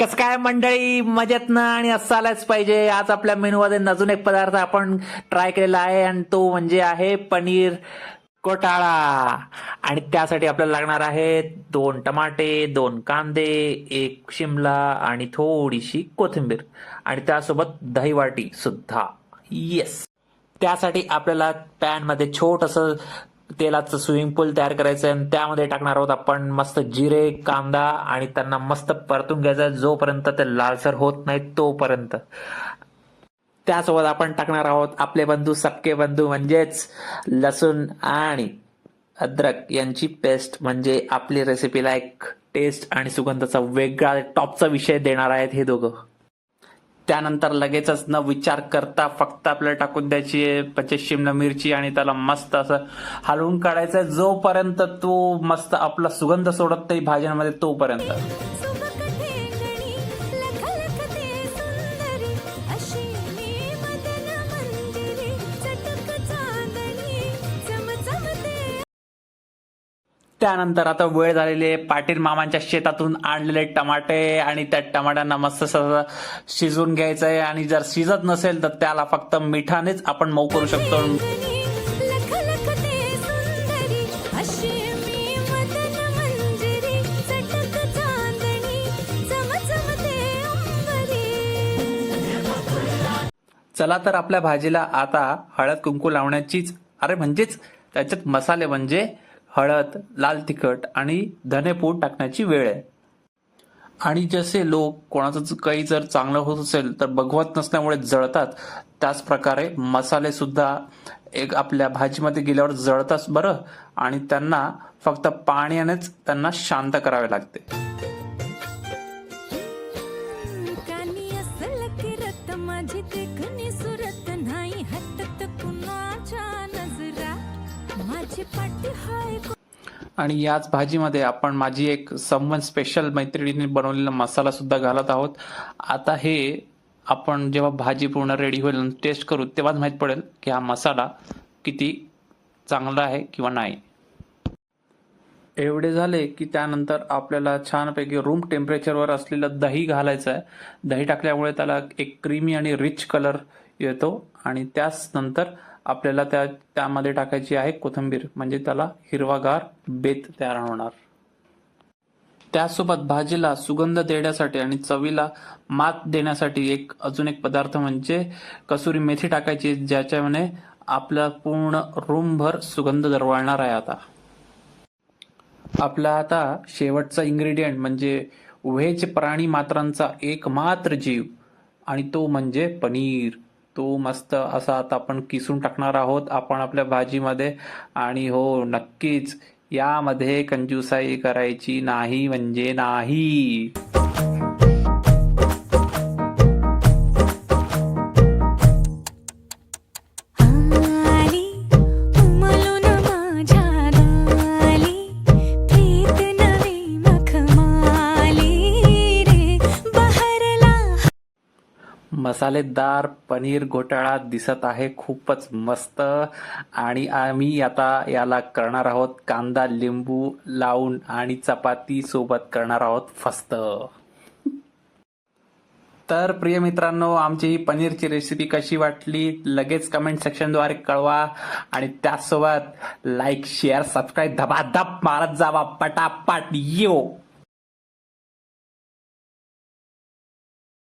कसं काय मंडळी, मजेत ना? आणि असं आलाच पाहिजे. आज आपल्या मेनूमध्ये अजून एक पदार्थ आपण ट्राय केलेला आहे आणि तो म्हणजे आहे पनीर घोटाळा. आणि त्यासाठी आपल्याला लागणार आहे 2 टमाटे, 2 कांदे, 1 शिमला आणि थोडीशी कोथिंबीर आणि त्यासोबत दही वाटी सुद्धा. येस. त्यासाठी आपल्याला पॅन मध्ये छोटंसं तेलाचं स्विमिंग पूल तयार करायचं आणि त्यामध्ये टाकणार आहोत आपण मस्त जिरे, कांदा आणि त्यांना मस्त परतून घ्यायचं जोपर्यंत ते लालसर होत नाही तोपर्यंत. त्यासोबत आपण टाकणार आहोत आपले बंधू, सक्के बंधू म्हणजेच लसूण आणि अद्रक यांची पेस्ट. म्हणजे आपली रेसिपीला एक टेस्ट आणि सुगंधाचा वेगळा टॉपचा विषय देणार आहेत हे दोघं. त्यानंतर लगेचच न विचार करता फक्त आपल्याला टाकून द्यायची आहे शिमला मिरची आणि त्याला मस्त असं हलवून काढायचं जोपर्यंत तो मस्त आपला सुगंध सोडत नाही भाज्यांमध्ये तोपर्यंत. त्यानंतर आता वेळ झालेली आहे पाटील मामांच्या शेतातून आणलेले टमाटे आणि त्या टमाट्यांना मस्त शिजवून घ्यायचं आहे. आणि जर शिजत नसेल तर त्याला फक्त मिठानेच आपण मऊ करू शकतो. चला तर आपल्या भाजीला आता हळद कुंकू लावण्याचीच म्हणजेच त्याच्यात मसाले म्हणजे हळद, लाल तिखट आणि धनेपूड टाकण्याची वेळ आहे. आणि जसे लोक कोणाचं काही जर चांगलं होत असेल तर बघवत नसल्यामुळे जळतात, त्याच प्रकारे मसाले सुद्धा एक आपल्या भाजीमध्ये गेल्यावर जळतात बरं. आणि त्यांना फक्त पाण्यानेच त्यांना शांत करावे लागते. आणि याच भाजीमध्ये आपण माझी एक समवन स्पेशल मैत्रिणीने बनवलेला मसाला सुद्धा घालत आहोत. आता हे आपण जेव्हा भाजी पूर्ण रेडी होईल टेस्ट करू तेव्हाच माहीत पडेल की हा मसाला किती चांगला आहे किंवा नाही. एवढे झाले की त्यानंतर आपल्याला छानपैकी रूम टेम्परेचरवर असलेलं दही घालायचं आहे. दही टाकल्यामुळे त्याला एक क्रीमी आणि रिच कलर येतो. आणि त्याच नंतर आपल्याला त्यामध्ये टाकायची आहे कोथिंबीर, म्हणजे त्याला हिरवागार बेत तयार होणार. त्यासोबत भाजीला सुगंध देण्यासाठी आणि चवीला मात देण्यासाठी अजून एक पदार्थ म्हणजे कसुरी मेथी टाकायची, ज्याच्याने आपला पूर्ण रूमभर सुगंध दरवळणार आहे. आपला आता शेवटचा इन्ग्रेडियंट म्हणजे व्हेज प्राणी मात्रांचा एकमात्र जीव आणि तो म्हणजे पनीर. तो मस्त असा आता आपण किसून टाकणार आहोत आपण आपल्या भाजीमध्ये. आणि हो, नक्कीच यामध्ये कंजूसाई करायची नाही म्हणजे नाही. मसालेदार पनीर घोटाळा दिसत आहे खूपच मस्त. आणि आम्ही आता याला करणार आहोत कांदा लिंबू लावून आणि चपाती सोबत करणार आहोत फस्त. तर प्रिय मित्रांनो, आमची ही पनीरची रेसिपी कशी वाटली लगेच कमेंट सेक्शनद्वारे कळवा. आणि त्याचसोबत लाईक, शेअर, सबस्क्राईब धबाधब मारत जावा पटापट. यो.